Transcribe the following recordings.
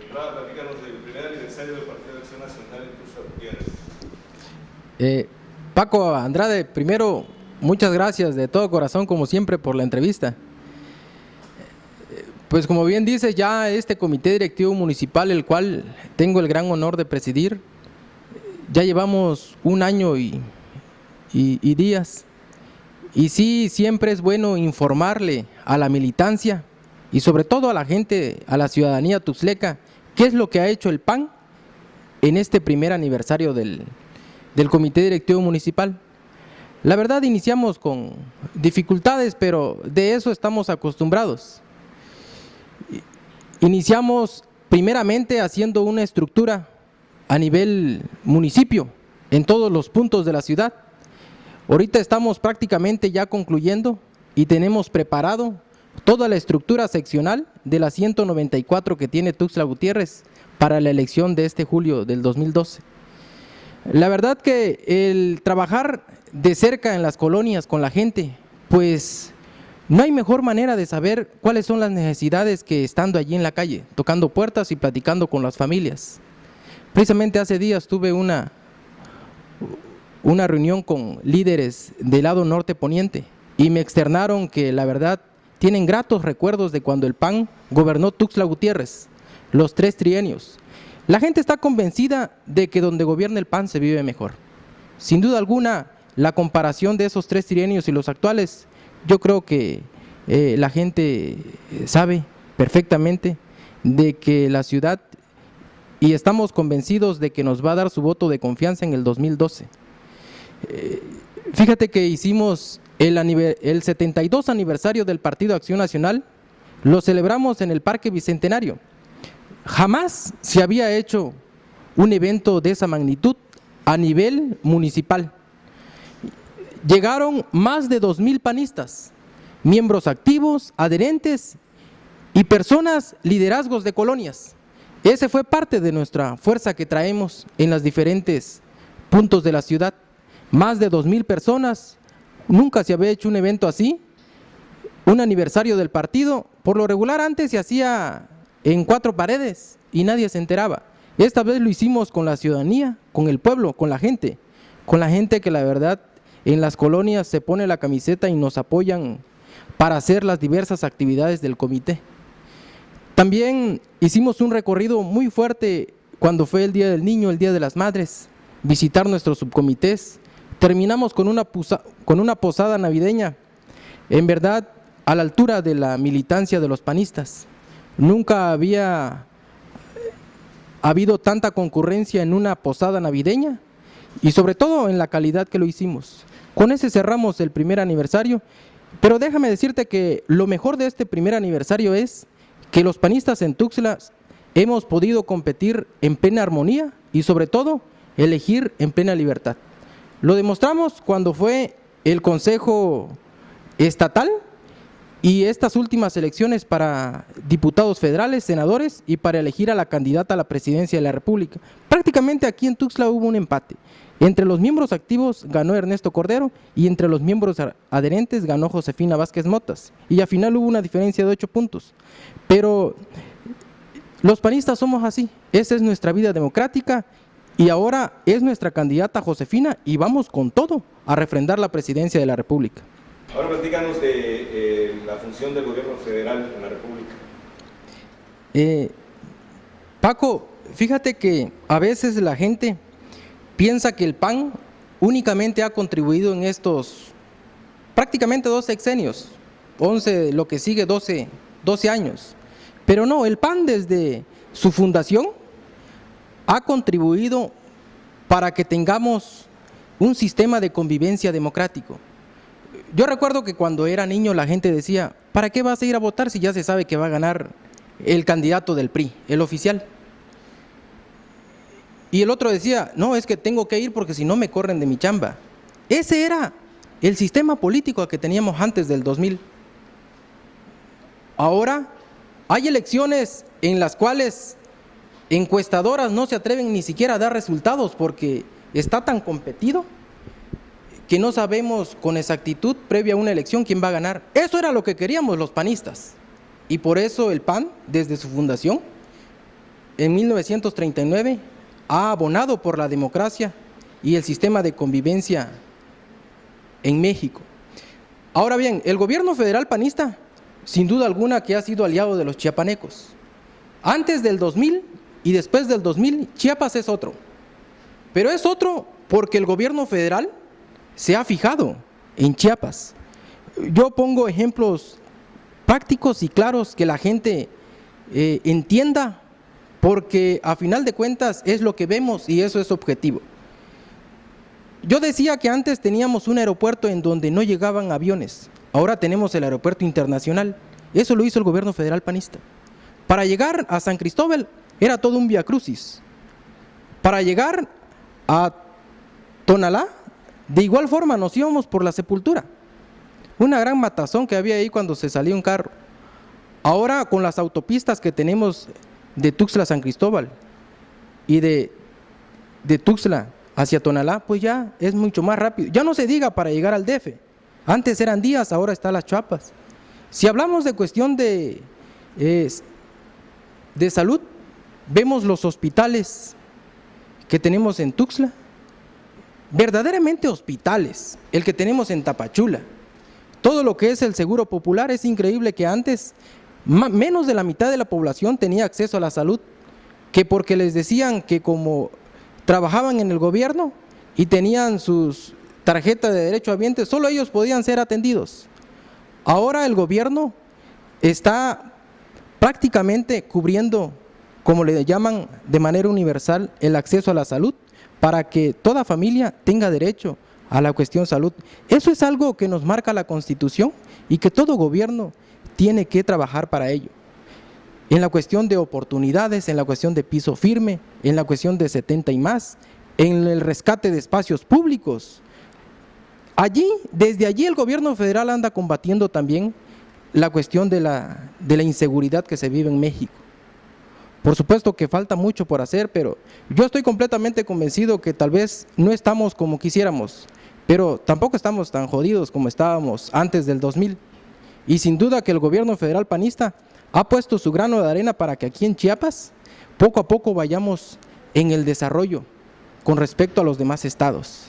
entrada, platícanos del primer aniversario del Partido de Acción Nacional en Tuxtla Gutiérrez. Paco Andrade, primero, muchas gracias de todo corazón, como siempre, por la entrevista. Pues como bien dices, ya este comité directivo municipal, el cual tengo el gran honor de presidir, ya llevamos un año y días. Y sí, siempre es bueno informarle a la militancia y sobre todo a la gente, a la ciudadanía tuxtleca, qué es lo que ha hecho el PAN en este primer aniversario del comité directivo municipal. La verdad, iniciamos con dificultades, pero de eso estamos acostumbrados. Iniciamos primeramente haciendo una estructura a nivel municipio, en todos los puntos de la ciudad. Ahorita estamos prácticamente ya concluyendo y tenemos preparado toda la estructura seccional de las 194 que tiene Tuxtla Gutiérrez para la elección de este julio del 2012. La verdad que el trabajar de cerca en las colonias con la gente, pues no hay mejor manera de saber cuáles son las necesidades que estando allí en la calle, tocando puertas y platicando con las familias. Precisamente hace días tuve una reunión con líderes del lado norte poniente y me externaron que la verdad tienen gratos recuerdos de cuando el PAN gobernó Tuxtla Gutiérrez, los 3 trienios. La gente está convencida de que donde gobierna el PAN se vive mejor. Sin duda alguna, la comparación de esos 3 trienios y los actuales, yo creo que la gente sabe perfectamente de que la ciudad, y estamos convencidos de que nos va a dar su voto de confianza en el 2012. Fíjate que hicimos el 72 aniversario del Partido Acción Nacional, lo celebramos en el Parque Bicentenario. Jamás se había hecho un evento de esa magnitud a nivel municipal. Llegaron más de 2,000 panistas, miembros activos, adherentes y personas, liderazgos de colonias. Ese fue parte de nuestra fuerza que traemos en los diferentes puntos de la ciudad. Más de 2,000 personas, nunca se había hecho un evento así, un aniversario del partido. Por lo regular antes se hacía en 4 paredes y nadie se enteraba. Esta vez lo hicimos con la ciudadanía, con el pueblo, con la gente que la verdad en las colonias se pone la camiseta y nos apoyan para hacer las diversas actividades del comité. También hicimos un recorrido muy fuerte cuando fue el Día del Niño, el Día de las Madres, visitar nuestros subcomités. Terminamos con una posada navideña, en verdad a la altura de la militancia de los panistas. Nunca había habido tanta concurrencia en una posada navideña y sobre todo en la calidad que lo hicimos. Con ese cerramos el primer aniversario, pero déjame decirte que lo mejor de este primer aniversario es que los panistas en Tuxtla hemos podido competir en plena armonía y sobre todo elegir en plena libertad. Lo demostramos cuando fue el Consejo Estatal y estas últimas elecciones para diputados federales, senadores y para elegir a la candidata a la presidencia de la República. Prácticamente aquí en Tuxtla hubo un empate. Entre los miembros activos ganó Ernesto Cordero y entre los miembros adherentes ganó Josefina Vázquez Motas. Y al final hubo una diferencia de 8 puntos. Pero los panistas somos así, esa es nuestra vida democrática y ahora es nuestra candidata Josefina y vamos con todo a refrendar la presidencia de la República. Ahora platícanos de la función del gobierno federal en la República. Paco, fíjate que a veces la gente piensa que el PAN únicamente ha contribuido en estos prácticamente 2 sexenios, 11, lo que sigue 12 años. Pero no, el PAN desde su fundación ha contribuido para que tengamos un sistema de convivencia democrático. Yo recuerdo que cuando era niño la gente decía, ¿para qué vas a ir a votar si ya se sabe que va a ganar el candidato del PRI, el oficial? Y el otro decía, no, es que tengo que ir porque si no me corren de mi chamba. Ese era el sistema político que teníamos antes del 2000. Ahora hay elecciones en las cuales encuestadoras no se atreven ni siquiera a dar resultados porque está tan competido que no sabemos con exactitud previa a una elección quién va a ganar. Eso era lo que queríamos los panistas y por eso el PAN desde su fundación en 1939 ha abonado por la democracia y el sistema de convivencia en México. Ahora bien, el gobierno federal panista, sin duda alguna que ha sido aliado de los chiapanecos. Antes del 2000 y después del 2000, Chiapas es otro. Pero es otro porque el gobierno federal se ha fijado en Chiapas. Yo pongo ejemplos prácticos y claros que la gente entienda, porque a final de cuentas es lo que vemos y eso es objetivo. Yo decía que antes teníamos un aeropuerto en donde no llegaban aviones, ahora tenemos el aeropuerto internacional. Eso lo hizo el gobierno federal panista. Para llegar a San Cristóbal era todo un viacrucis. Para llegar a Tonalá, de igual forma nos íbamos por la Sepultura. Una gran matazón que había ahí cuando se salía un carro. Ahora con las autopistas que tenemos de Tuxtla a San Cristóbal y de Tuxtla hacia Tonalá, pues ya es mucho más rápido. Ya no se diga para llegar al DF. Antes eran días, ahora están las Chiapas. Si hablamos de cuestión de salud, vemos los hospitales que tenemos en Tuxtla, verdaderamente hospitales, el que tenemos en Tapachula. Todo lo que es el seguro popular, es increíble que antes menos de la mitad de la población tenía acceso a la salud, que porque les decían que como trabajaban en el gobierno y tenían sus tarjetas de derechohabientes, solo ellos podían ser atendidos. Ahora el gobierno está prácticamente cubriendo, como le llaman, de manera universal el acceso a la salud para que toda familia tenga derecho a la cuestión salud. Eso es algo que nos marca la Constitución y que todo gobierno tiene que trabajar para ello. En la cuestión de oportunidades, en la cuestión de piso firme, en la cuestión de 70 y más, en el rescate de espacios públicos. Desde allí el gobierno federal anda combatiendo también la cuestión de la inseguridad que se vive en México. Por supuesto que falta mucho por hacer, pero yo estoy completamente convencido que tal vez no estamos como quisiéramos, pero tampoco estamos tan jodidos como estábamos antes del 2000. Y sin duda que el gobierno federal panista ha puesto su grano de arena para que aquí en Chiapas poco a poco vayamos en el desarrollo con respecto a los demás estados.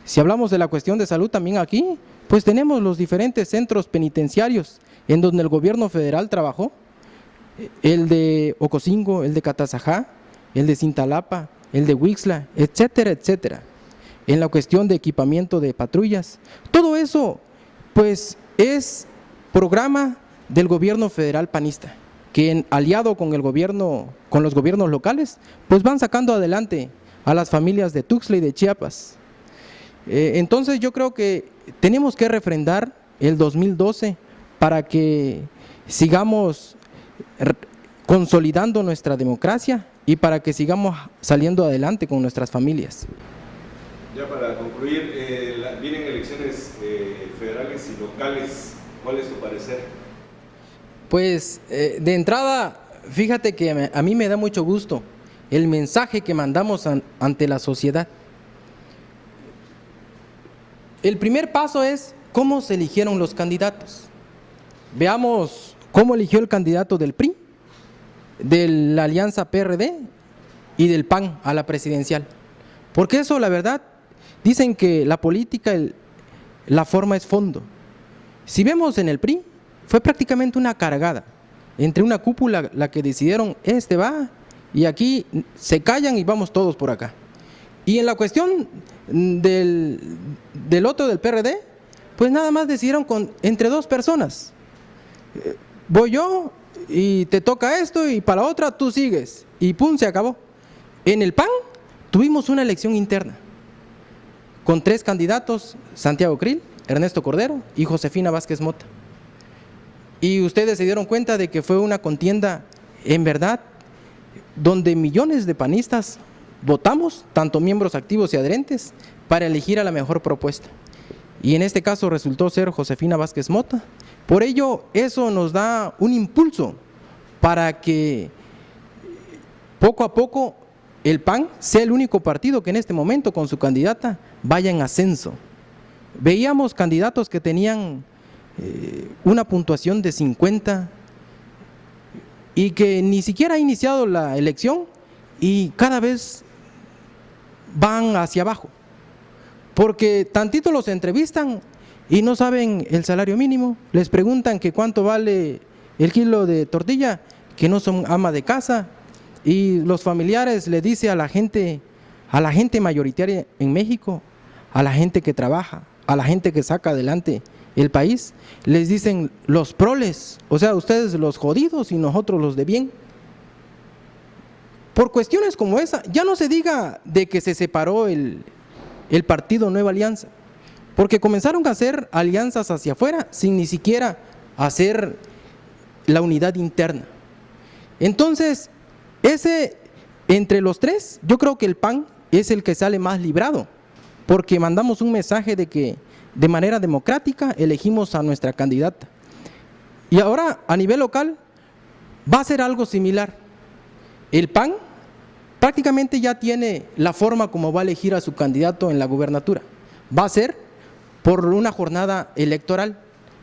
Si hablamos de la cuestión de salud también aquí, pues tenemos los diferentes centros penitenciarios en donde el gobierno federal trabajó, el de Ocosingo, el de Catazajá, el de Cintalapa, el de Huixtla, etcétera, etcétera. En la cuestión de equipamiento de patrullas, todo eso pues es programa del gobierno federal panista, que aliado con el gobierno, con los gobiernos locales, pues van sacando adelante a las familias de Tuxtla y de Chiapas. Entonces yo creo que tenemos que refrendar el 2012 para que sigamos consolidando nuestra democracia y para que sigamos saliendo adelante con nuestras familias. Ya para concluir, vienen elecciones federales y locales. ¿Cuál es tu parecer? Pues de entrada, fíjate que a mí me da mucho gusto el mensaje que mandamos ante la sociedad. El primer paso es cómo se eligieron los candidatos. Veamos cómo eligió el candidato del PRI, de la Alianza PRD y del PAN a la presidencial. Porque eso, la verdad, dicen que la política, la forma es fondo. Si vemos en el PRI, fue prácticamente una cargada entre una cúpula la que decidieron, este va, y aquí se callan y vamos todos por acá. Y en la cuestión del otro, del PRD, pues nada más decidieron entre dos personas. Voy yo y te toca esto y para la otra tú sigues. Y pum, se acabó. En el PAN tuvimos una elección interna con 3 candidatos, Santiago Krill, Ernesto Cordero y Josefina Vázquez Mota. Y ustedes se dieron cuenta de que fue una contienda en verdad donde millones de panistas votamos, tanto miembros activos y adherentes, para elegir a la mejor propuesta. Y en este caso resultó ser Josefina Vázquez Mota. Por ello, eso nos da un impulso para que poco a poco el PAN sea el único partido que en este momento con su candidata vaya en ascenso. Veíamos candidatos que tenían una puntuación de 50, y que ni siquiera ha iniciado la elección y cada vez van hacia abajo, porque tantito los entrevistan y no saben el salario mínimo, les preguntan que cuánto vale el kilo de tortilla, que no son ama de casa, y los familiares le dicen a la gente mayoritaria en México, a la gente que trabaja, a la gente que saca adelante el país, les dicen los proles, o sea, ustedes los jodidos y nosotros los de bien. Por cuestiones como esa, ya no se diga de que se separó el partido Nueva Alianza, porque comenzaron a hacer alianzas hacia afuera sin ni siquiera hacer la unidad interna. Entonces, entre los tres, yo creo que el PAN es el que sale más librado, porque mandamos un mensaje de que de manera democrática elegimos a nuestra candidata. Y ahora, a nivel local, va a ser algo similar. El PAN prácticamente ya tiene la forma como va a elegir a su candidato en la gubernatura. Va a ser por una jornada electoral,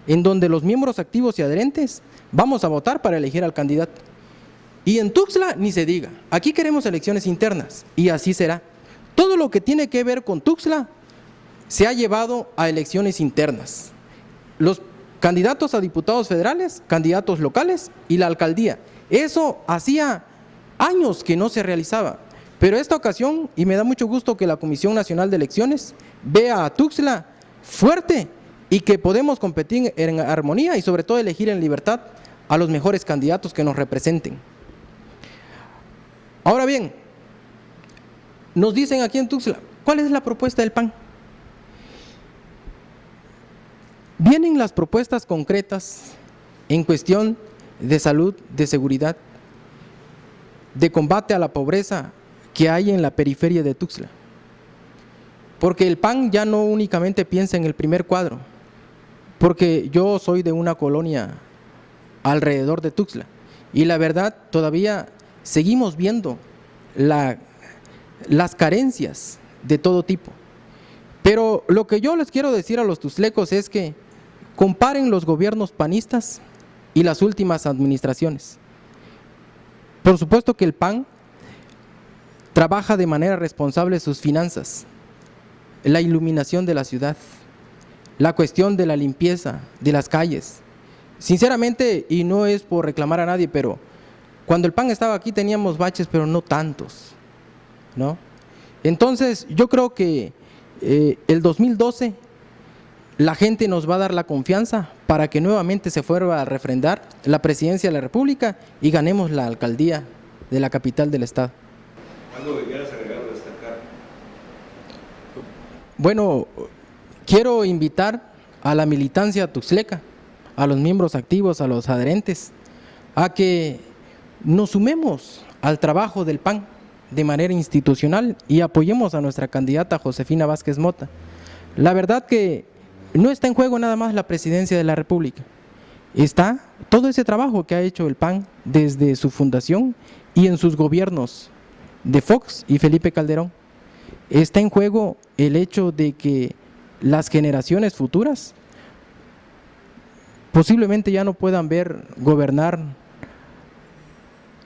en donde los miembros activos y adherentes vamos a votar para elegir al candidato. Y en Tuxtla ni se diga, aquí queremos elecciones internas, y así será. Todo lo que tiene que ver con Tuxtla se ha llevado a elecciones internas. Los candidatos a diputados federales, candidatos locales y la alcaldía. Eso hacía años que no se realizaba, pero esta ocasión, y me da mucho gusto que la Comisión Nacional de Elecciones vea a Tuxtla fuerte y que podemos competir en armonía y sobre todo elegir en libertad a los mejores candidatos que nos representen. Ahora bien, nos dicen aquí en Tuxtla, ¿cuál es la propuesta del PAN? Vienen las propuestas concretas en cuestión de salud, de seguridad, de combate a la pobreza que hay en la periferia de Tuxtla. Porque el PAN ya no únicamente piensa en el primer cuadro, porque yo soy de una colonia alrededor de Tuxtla y la verdad todavía seguimos viendo las carencias de todo tipo. Pero lo que yo les quiero decir a los tuxtlecos es que comparen los gobiernos panistas y las últimas administraciones. Por supuesto que el PAN trabaja de manera responsable sus finanzas, la iluminación de la ciudad, la cuestión de la limpieza de las calles. Sinceramente, y no es por reclamar a nadie, pero cuando el PAN estaba aquí teníamos baches, pero no tantos, ¿no? Entonces, yo creo que el 2012 la gente nos va a dar la confianza para que nuevamente se vuelva a refrendar la presidencia de la República y ganemos la alcaldía de la capital del estado. ¿Algo que quieras agregar o destacar? Bueno, quiero invitar a la militancia tuxtleca, a los miembros activos, a los adherentes, a que nos sumemos al trabajo del PAN de manera institucional y apoyemos a nuestra candidata Josefina Vázquez Mota. La verdad que no está en juego nada más la presidencia de la República, está todo ese trabajo que ha hecho el PAN desde su fundación y en sus gobiernos de Fox y Felipe Calderón. Está en juego el hecho de que las generaciones futuras posiblemente ya no puedan ver gobernar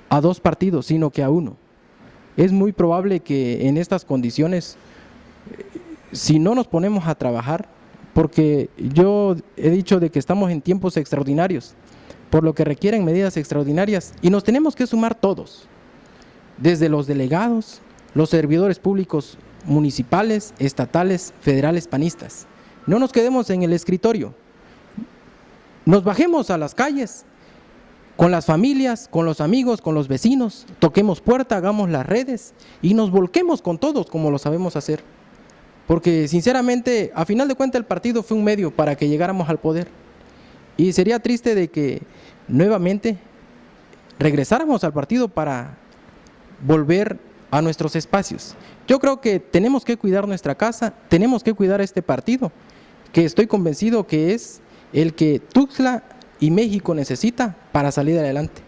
a dos partidos, sino que a uno. Es muy probable que en estas condiciones, si no nos ponemos a trabajar, porque yo he dicho de que estamos en tiempos extraordinarios, por lo que requieren medidas extraordinarias, y nos tenemos que sumar todos, desde los delegados, los servidores públicos municipales, estatales, federales, panistas. No nos quedemos en el escritorio, nos bajemos a las calles, con las familias, con los amigos, con los vecinos, toquemos puerta, hagamos las redes y nos volquemos con todos como lo sabemos hacer. Porque sinceramente, a final de cuentas el partido fue un medio para que llegáramos al poder. Y sería triste de que nuevamente regresáramos al partido para volver a nuestros espacios. Yo creo que tenemos que cuidar nuestra casa, tenemos que cuidar este partido, que estoy convencido que es el que Tuxtla y México necesita para salir adelante.